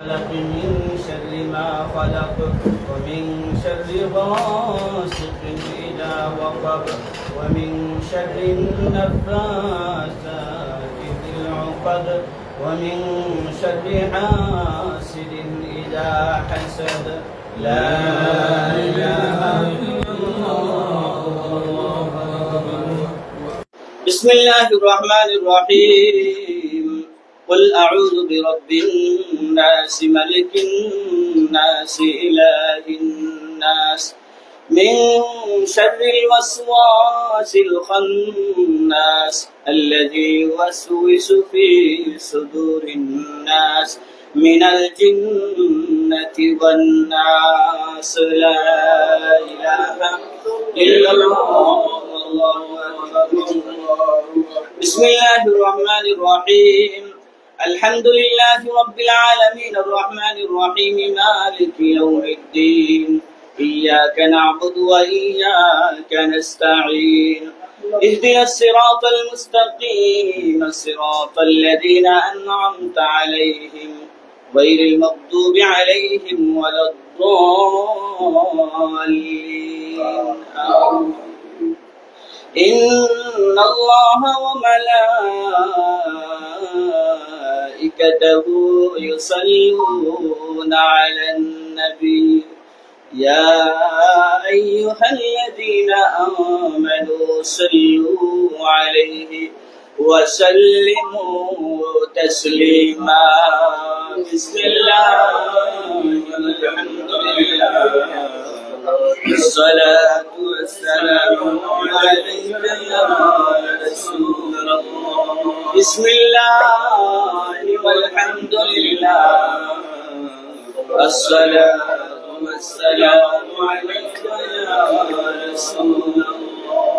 خلق من شر ما خلق ومن شر غاسق إذا وقب ومن شر النفاثات في العقد ومن شر حاسد إذا حسد لا إله إلا الله. بسم الله الرحمن الرحيم. قل أعوذ برب الناس ملك الناس إله الناس من شر الوسواس الخناس الذي يوسوس في صدور الناس من الجنة والناس. لا إله إلا الله. بسم الله الرحمن الرحيم. الحمد لله رب العالمين الرحمن الرحيم مالك يوم الدين. إياك نعبد وإياك نستعين. اهدنا الصراط المستقيم صراط الذين أنعمت عليهم غير المغضوب عليهم ولا الضالين. إن الله وملائكته يصلون على النبي يا أيها الذين آمنوا صلوا عليه وسلموا تسليما. بسم الله الحمد لله الصلاة والسلام عليك يا رسول الله. بسم الله والحمد لله الصلاة والسلام عليك يا رسول الله.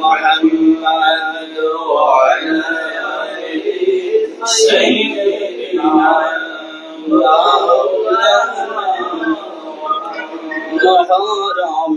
محمد وعلى آله سيدنا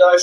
10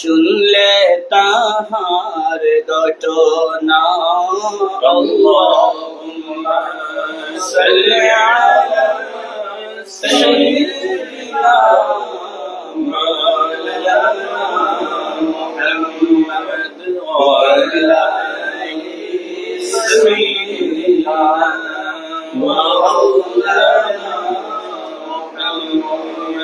শুনলে তাহার ঘটনা. আল্লাহুম্মা সাল্লি আলা সাইয়্যিদিনা মাওলানা মুহাম্মদ ওয়া আলা আলি সাইয়্যিদিনা মাওলানা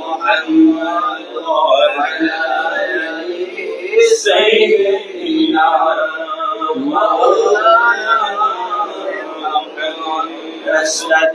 محمد وعلى آله سيدنا مولانا رسد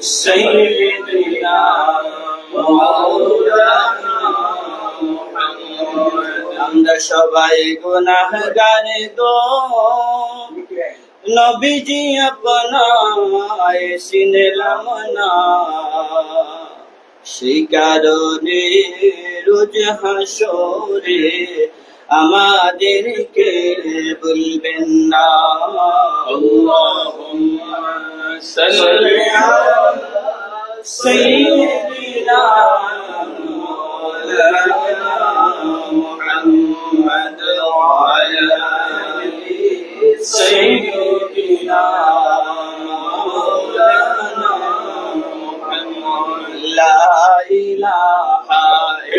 سيدنا مولانا আমরা সবাই গুনাহগার গো নবীজি আপনায় চিনলাম না সেই কারণে রোজ হাসরে আমাদেরকে বলবেন না আল্লাহুম্মা সাল্লি আলা সাইয়্যিদিনা মাওলানা মুহাম্মদ ওয়া আলা আলি সাইয়্যিদিনা মাওলানা মুহাম্মদ লা ইলাহা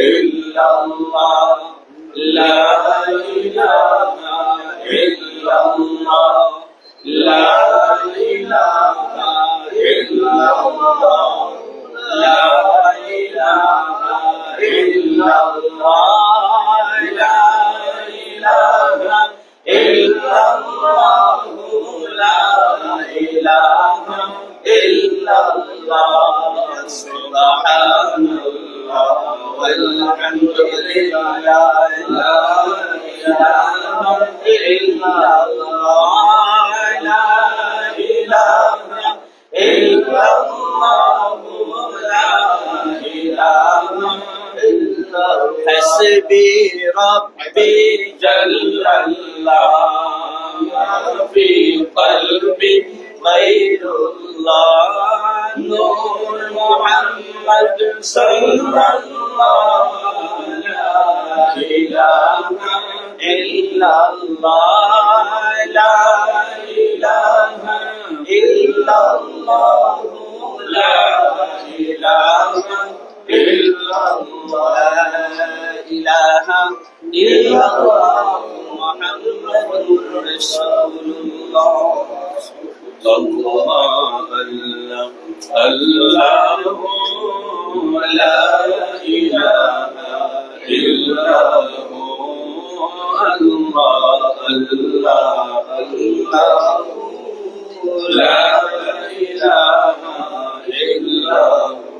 ইল্লাল্লাহ لا إله إلا الله لا إله إلا الله لا إله إلا الله لا إله إلا الله لا إله إلا الله سبحان الله والحمد لله لا إله إلا الله لا إله إلا الله لا إله إلا الله حسبي ربي جل الله ما في قلبي غير الله نور محمد صلى الله لا إله إلا الله لا إله إلا الله لا إله إلا الله لا إله إلا الله محمد رسول الله الله الله لا إله إلا هو الله الله الله لا إله إلا هو